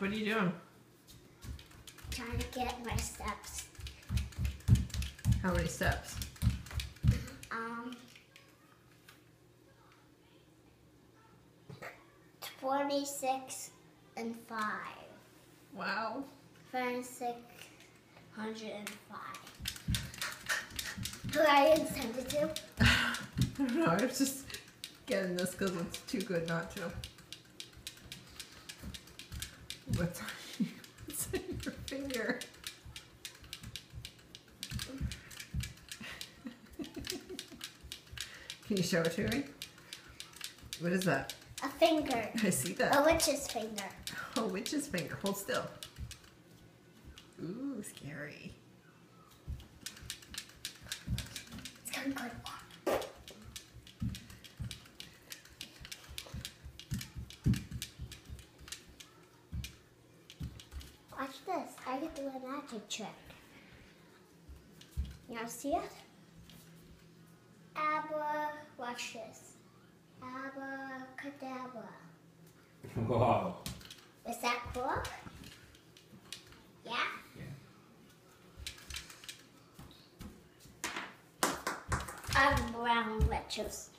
What are you doing? Trying to get my steps. How many steps? 26 and 5. Wow. 2605. Who I intended to? I don't know. I was just getting this because it's too good not to. What's on your finger? Can you show it to me? What is that? A finger. I see that. A witch's finger. Oh, witch's finger. Hold still. Ooh, scary. It's going good. Watch this. I can do a magic trick. You want to see it? Watch this. Abracadabra. Wow. Is that cool? Yeah? I'm brown witches.